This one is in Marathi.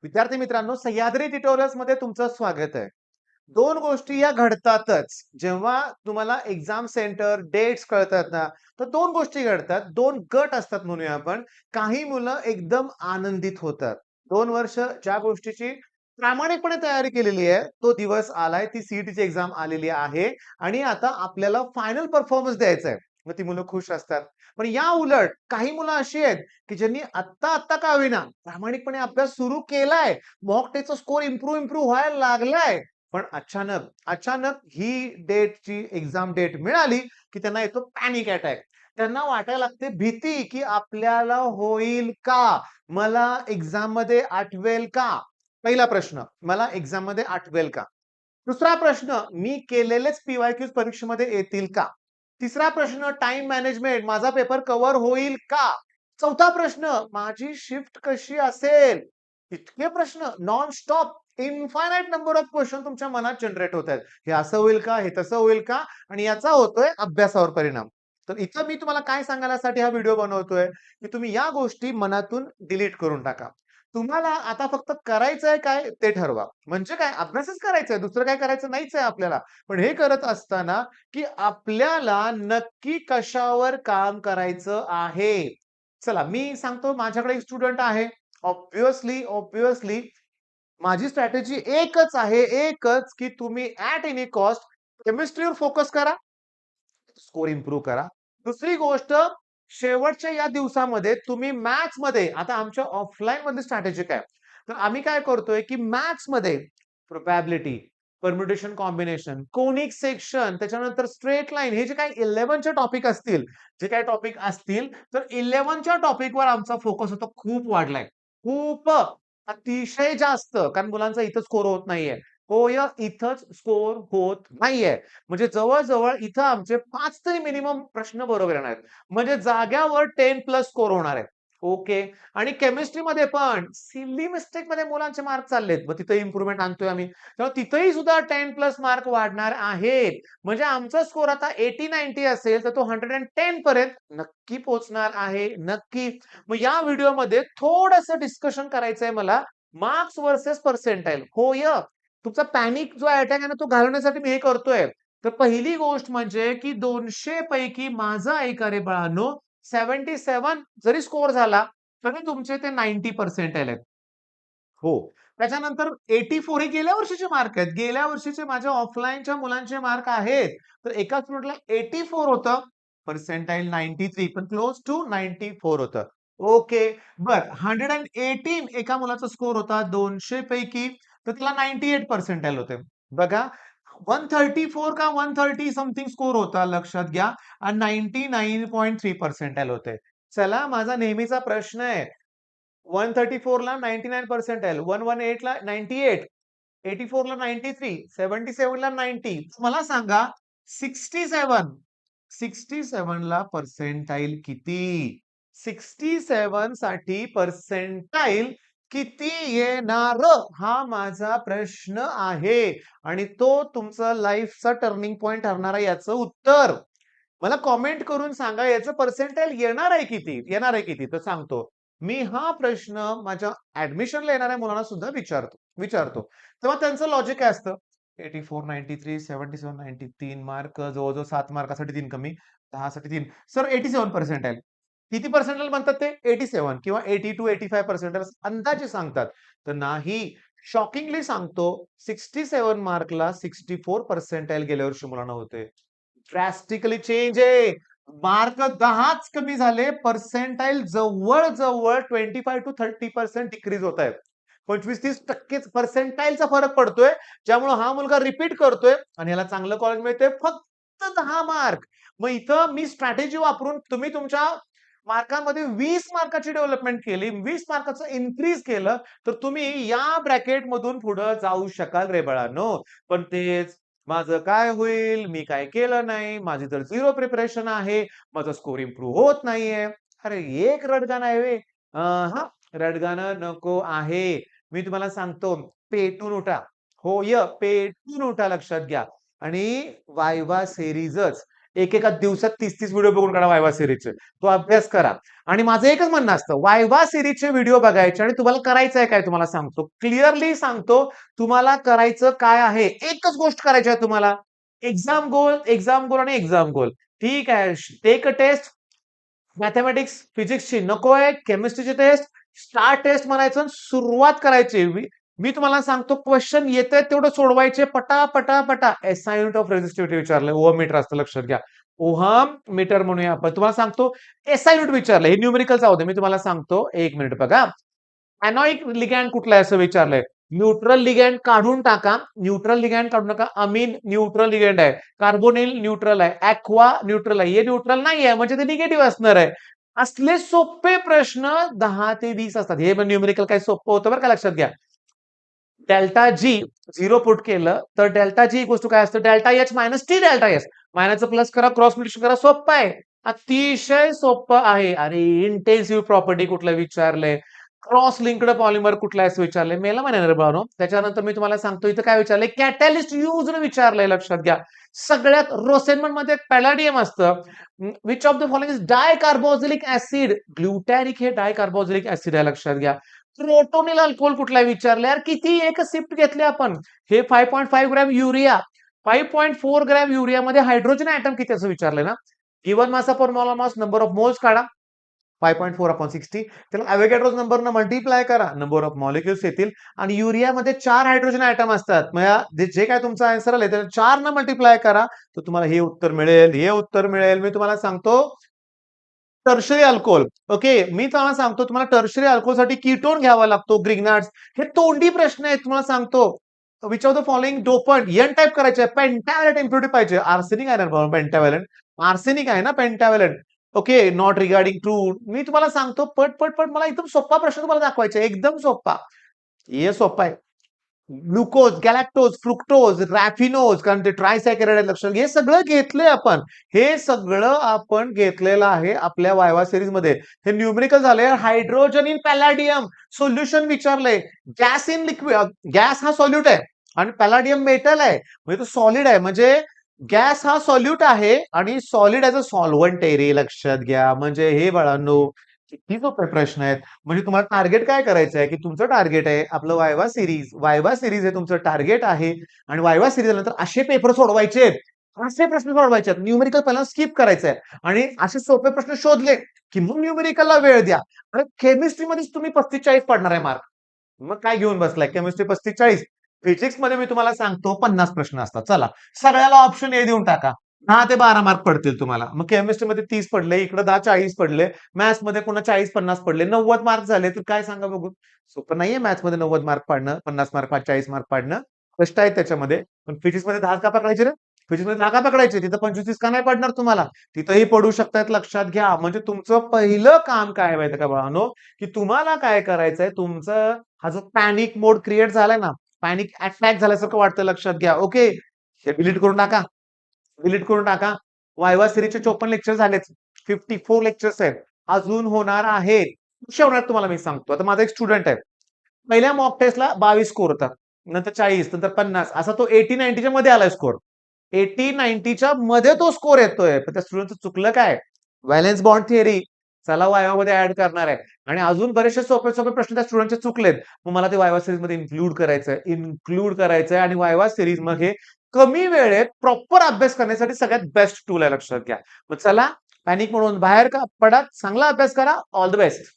विद्यार्थी मित्रांनो, सह्याद्री ट्युटोरियल्स मध्ये तुमचं स्वागत आहे. दोन गोष्टी या घडतातच. जेव्हा तुम्हाला एक्झाम सेंटर, डेट्स कळतात ना, तर दोन गोष्टी घडतात. दोन गट असतात म्हणूया आपण. काही मुलं एकदम आनंदित होतात. 2 वर्ष ज्या गोष्टीची प्रामाणिकपणे तयारी केलेली आहे, तो दिवस आलाय. ती सीईटीची एक्झाम आलेली आहे आणि आता आपल्याला फायनल परफॉर्मन्स द्यायचा आहे. मग ती मुलं खुश असतात. पण या उलट काही मुलं अशी आहेत, की ज्यांनी आत्ता का होईना प्रामाणिकपणे अभ्यास सुरू केलाय. मॉक टेस्टचा स्कोर इम्प्रूव्ह व्हायला लागलाय. पण अचानक, अचानक ही डेटची एक्झाम डेट मिळाली, की त्यांना येतो पॅनिक अटॅक. त्यांना वाटायला लागते भीती, की आपल्याला होईल का? मला एक्झाममध्ये आठवेल का? पहिला प्रश्न, मला एक्झाममध्ये आठवेल का? दुसरा प्रश्न, मी केलेलेच पी-वाय-क्यूज परीक्षेमध्ये येतील का? तिसरा प्रश्न, टाईम मॅनेजमेंट, माझा पेपर कव्हर होईल का? चौथा प्रश्न, माझी शिफ्ट कशी असेल? इतके प्रश्न non stop infinite number of question तुमच्या मनात जनरेट होत आहेत. हे असं होईल का? हे तसं होईल का? आणि याचा होतोय अभ्यासावर परिणाम. तर इथं मी तुम्हाला काय सांगण्यासाठी हा व्हिडिओ बनवतोय, की तुम्ही या गोष्टी मनातून डिलीट करून टाका. तुम्हाला आता फक्त करायचंय काय ते ठरवा. म्हणजे काय अभ्यासच करायचा आहे, दुसरं काय करायचं नाहीच आहे आपल्याला. पण हे करत असताना, की आपल्याला नक्की कशावर काम करायचं आहे. चला मी सांगतो माझ्याकडे एक स्टुडंट आहे. ऑब्व्हियसली माझी स्ट्रॅटेजी एकच आहे, एकच की तुम्ही ॲट एनी कॉस्ट केमिस्ट्रीवर फोकस करा. स्कोर इम्प्रूव्ह करा. दुसरी गोष्ट शेवटच्या या दिवसामध्ये तुम्ही मॅथ्समध्ये आता आमच्या ऑफलाईन मधली स्ट्रॅटेजी काय? तर आम्ही काय करतोय, की मॅथ्समध्ये probability, permutation combination, conic section, त्याच्यानंतर स्ट्रेट लाईन हे जे काही 11चे टॉपिक असतील, तर 11च्या टॉपिकवर आमचा फोकस होता खूप वाढलाय. खूप अतिशय जास्त कारण मुलांचा इथं स्कोर होत नाहीये. होय, इथंच स्कोर होत नाहीये. म्हणजे जवळ-जवळ इथं आमचे 5 तरी मिनिमम प्रश्न बरोबर येणार आहेत. म्हणजे जाग्यावर 10 प्लस स्कोर होणार आहे. ओके. आणि केमिस्ट्रीमध्ये पण सिली मिस्टेकमध्ये मुलांचे मार्क चाललेत. मग तिथे इम्प्रूव्हमेंट आणतोय आम्ही. तेव्हा तिथेही सुद्धा 10 प्लस मार्क वाढणार आहेत. म्हणजे आमचा स्कोर आता 80-90 असेल, तर तो 110 पर्यंत नक्की पोहोचणार आहे. नक्की. मग या व्हिडिओमध्ये थोडंसं डिस्कशन करायचंय मला मार्क्स व्हर्सेस पर्सेंटाइल. होय. तुमचा पॅनिक जो अटॅक आहे ना, तो घालवण्यासाठी मी हे करतोय. तर पहिली गोष्ट म्हणजे की 200 पैकी माझं ऐका रे बाळांनो, 77 जरी स्कोर झाला, तरी तुमचे ते 90 पर्सेंटाइल आहेत. हो. त्याच्यानंतर 84 हे गेल्या वर्षीचे मार्क आहेत. गेल्या वर्षीचे माझ्या ऑफलाईनच्या मुलांचे मार्क आहेत. तर एका स्टुडंटला 84 होतं. पर्सेंटाइल 93 पण क्लोज टू 94 होतं. ओके. बरं 118 एका मुलाचा स्कोर होता 200 पैकी, तर त्याला 98 पर्सेंटाइल होते. बघा 134 का 130 समथिंग स्कोर होता लक्षात घ्या आणि 99.3 पर्सेंटाइल होते. चला माझा नेहमीचा प्रश्न आहे 134 ला 99 पर्सेंटाइल, 118 ला 98, 84 ला 93, 77 ला 90. मला सांगा 67, 67 ला पर्सेंटाइल किती? 67 साठी पर्सेंटाइल किती येणार? हा माझा प्रश्न आहे आणि तो तुमचा लाईफचा टर्निंग पॉइंट ठरणार आहे याचं उत्तर. मला कमेंट करून सांगा याचं पर्सेंटाइल येणार आहे किती? येणार आहे किती? तर सांगतो. मी हा प्रश्न माझ्या ॲडमिशनला येणाऱ्या मुलांना सुद्धा विचारतो. तेव्हा त्यांचं लॉजिक काय असतं? 84, 93, 77, 93 मार्क जवळ-जवळ 7 मार्कासाठी 3 कमी, 10 साठी 3. Sir 87 percentile. किती पर्सेंटाइल म्हणतात ते? 87 किंवा 82-85 पर्सेंटाइल अंदाजे सांगतात. तर नाही. शॉकिंगली सांगतो 67 मार्कला 64 पर्सेंटाइल गेल्या वर्षी मुलांना होते. ड्रॅस्टिकली चेंज आहे. मार्क 10च कमी झाले. पर्सेंटाइल जवळ-जवळ 25% to 30% डिक्रीज होत आहेत. 25-30% पर्सेंटाइलचा फरक पडतोय. ज्यामुळे हा मुलगा रिपीट करतोय आणि याला चांगलं कॉलेज मिळतंय फक्त 10 मार्क. मग इथं मी स्ट्रॅटेजी वापरून तुम्ही तुमच्या मार्कामध्ये 20 मार्काची डेव्हलपमेंट केली, 20 मार्काचं इन्क्रीज केलं, तर तुम्ही या ब्रॅकेटमधून पुढे जाऊ शकाल रे बाळांनो. पण तेच माझं काय होईल? मी काय केलं नाही. माझी तर 0 प्रिपरेशन आहे. माझा स्कोर इम्प्रूव्ह होत नाहीये. अरे एक रडगाणं आहे व्हय? हां, रडगाणं नको आहे. मी तुम्हाला सांगतो पेटून उठा. होय, पेटून उठा लक्षात घ्या. आणि वायवा सीरीजच. एकेका दिवसात 30-30 व्हिडिओ बघून काढा वायवा सिरीजचे. तो अभ्यास करा. आणि माझं एकच म्हणणं असतं, वायवा सिरीजचे व्हिडिओ बघायचे आणि तुम्हाला करायचंय काय तुम्हाला सांगतो. क्लिअरली सांगतो, तुम्हाला करायचं काय आहे? एकच गोष्ट करायची आहे तुम्हाला. एक्झाम गोल आणि एक्झाम गोल. ठीक आहे. Take a test. मॅथेमॅटिक्स, फिजिक्सची नको आहे. केमिस्ट्रीची टेस्ट, स्टार टेस्ट म्हणायचं आणि सुरुवात करायची. मी मी तुम्हाला सांगतो क्वेश्चन येतंय तेवढं सोडवायचे पटा. एसआय युनिट ऑफ रेझिस्टिव्हिटी विचारलंय. ओहम मीटर असतं लक्षात घ्या. ओहम मीटर म्हणूया आपण. तुम्हाला सांगतो एसआय युनिट विचारलंय. हे न्यूमेरिकल होते. मी तुम्हाला सांगतो 1 मिनिट बघा. अनॉइक लिगॅन्ड कुठला आहे असं विचारलंय. न्यूट्रल लिगॅन्ड काढून टाका. न्यूट्रल लिगॅन्ड काढू नका. अमीन न्यूट्रल लिगॅन्ड आहे. कार्बोनिल न्यूट्रल आहे. ॲक्वा न्यूट्रल आहे. हे न्यूट्रल नाही आहे म्हणजे ते निगेटिव्ह असणार आहे. असले सोपे प्रश्न 10 ते 20 असतात. हे न्यूमेरिकल काय सोपं होतं बरं का लक्षात घ्या. डेल्टा जी 0 पुट केलं तर डेल्टा जी गोष्ट काय असतं delta H minus T delta S. मायनसचं प्लस करा क्रॉस मल्टिप्लिकेशन करा सोपं आहे. अतिशय सोपं आहे. अरे इंटेन्सिव्ह प्रॉपर्टी कुठलं विचारलंय. क्रॉस लिंक्ड पॉलिमर कुठला आहे असं विचारलंय. मेला म्हणे बानो. त्याच्यानंतर मी तुम्हाला सांगतो इथं काय विचारलंय कॅटॅलिस्ट यूज विचारलंय लक्षात घ्या. सगळ्यात रोसेनमन मध्ये पॅलाडियम असतं. Which of the following is dicarboxylic acid. Glutamic हे डाय कार्बोझिलिक ऍसिड आहे लक्षात घ्या. प्रोटोनिल अल्कोहोल कुठला विचारले यार किती एक शिफ्ट घेतले आपण. हे 5.5 ग्रॅम युरिया 5.4 ग्रॅम युरियामध्ये हायड्रोजन ऍटम किती असं विचारलंय ना. Given mass per molar mass number of moles काढा. 5.4 अपॉन 60 त्याला अवोगॅड्रोज नंबरनं मल्टिप्लाय करा. नंबर ऑफ मॉलिक्युल्स येतील आणि युरियामध्ये 4 हायड्रोजन ऍटम असतात. म्हणजे जे काय तुमचा आन्सर आलाय त्याला 4 न मल्टिप्लाय करा तर तुम्हाला हे उत्तर मिळेल. हे उत्तर मिळेल. मी तुम्हाला सांगतो टर्शरी अल्कोहोल. ओके. मी तुम्हाला सांगतो तुम्हाला टर्शरी अल्कोहोलसाठी कीटोन घ्यावा लागतो. ग्रिग्नार्ड्स. हे तोंडी प्रश्न आहेत तुम्हाला सांगतो. Which of the following dopant n type करायचे पेंटाव्हॅलेंट इम्प्युरिटी पाहिजे. आर्सेनिक आहे ना पेंटाव्हॅलेंट. आर्सेनिक आहे ना pentavalent. Okay. Not regarding true. मी तुम्हाला सांगतो पट मला एकदम सोपा प्रश्न तुम्हाला दाखवायचा एकदम सोपा. हे सोपा आहे. ग्लुकोज, गॅलॅक्टोज, फ्रुक्टोज, रॅफिनोज कारण ते ट्रायसॅकराइड लक्षण हे सगळं घेतलंय आपण. हे सगळं आपण घेतलेलं आहे आपल्या वायवा सिरीज मध्ये. हे न्यूमेरिकल झाले. हायड्रोजन इन पॅलाडियम सोल्युशन विचारलंय. गॅस इन लिक्विड गॅस हा सॉल्यूट आहे आणि पॅलाडियम मेटल आहे म्हणजे तो सॉलिड आहे. म्हणजे गॅस हा सॉल्यूट आहे आणि सॉलिड ॲज अ सॉल्व्हंट आहे रे लक्षात घ्या. म्हणजे हे बाळांनो किती सोपे प्रश्न आहेत. म्हणजे तुम्हाला टार्गेट काय करायचं आहे की तुमचं टार्गेट आहे आपलं वायवा सिरीज हे तुमचं टार्गेट आहे आणि वायवा सिरीज नंतर असे पेपर सोडवायचे असे प्रश्न सोडवायचे आहेत. न्यूमेरिकल पहिला स्किप करायचं आहे आणि असे सोपे प्रश्न शोधले की मग न्यूमेरिकलला वेळ द्या. आणि केमिस्ट्रीमध्येच तुम्ही 35-40 पडणार आहे मार्क. मग काय घेऊन बसलाय केमिस्ट्री 35-40. फिजिक्स मध्ये मी तुम्हाला सांगतो 50 प्रश्न असतात. चला सगळ्याला ऑप्शन ए देऊन टाका. 10 ते 12 मार्क पडतील तुम्हाला. मग केमिस्ट्रीमध्ये 30 पडले, इकडे 10-40 पडले, मॅथ्स मध्ये पुन्हा 40-50 पडले, 90 मार्क झाले तर काय सांगा बघू. सोपं नाहीये मॅथ्स मध्ये 90 मार्क पाडणं, 50 मार्क 40 मार्क पाडणं. कष्ट आहेत त्याच्यामध्ये. पण फिजिक्स मध्ये 10 का पकडायचे रे? फिजिक्स मध्ये 10 का पकडायचे? तिथं 25-30 का नाही पडणार तुम्हाला? तिथंही पडू शकतात लक्षात घ्या. म्हणजे तुमचं पहिलं काम काय माहिती का बाळांनो, की तुम्हाला काय करायचंय तुमचं हा जो पॅनिक मोड क्रिएट झालाय ना, पॅनिक अटॅक झाल्यासारखं वाटतं लक्षात घ्या. ओके. हे डिलीट करून टाका. डिलीट करून टाका. वायवा सिरीजचे 54 लेक्चर झालेत. 54 लेक्चर्स आहेत. अजून होणार आहेत. कसे होणार तुम्हाला मी सांगतो. आता माझा एक स्टुडंट आहे. पहिल्या मॉक टेस्टला 22 स्कोर होता. नंतर 40 नंतर 50 असा तो 80-90 च्या मध्ये आलाय स्कोर. 80-90 च्या मध्ये तो स्कोर येतोय. पण त्या स्टुडंटचं चुकलं काय? व्हॅलेन्स बॉन्ड थिअरी चला वायवामध्ये ऍड करणार आहे आणि अजून बरेचसे सोपे प्रश्न त्या स्टुडंटचे चुकलेत. मग मला ते वायवा सिरीज मध्ये इन्क्लूड करायचंय आणि वायवा सिरीज मध्ये कमी वेळेत प्रॉपर अभ्यास करण्यासाठी सगळ्यात बेस्ट टूल आहे लक्षात घ्या. मग चला पॅनिक म्हणून बाहेर का पडा चांगला अभ्यास करा. All the best.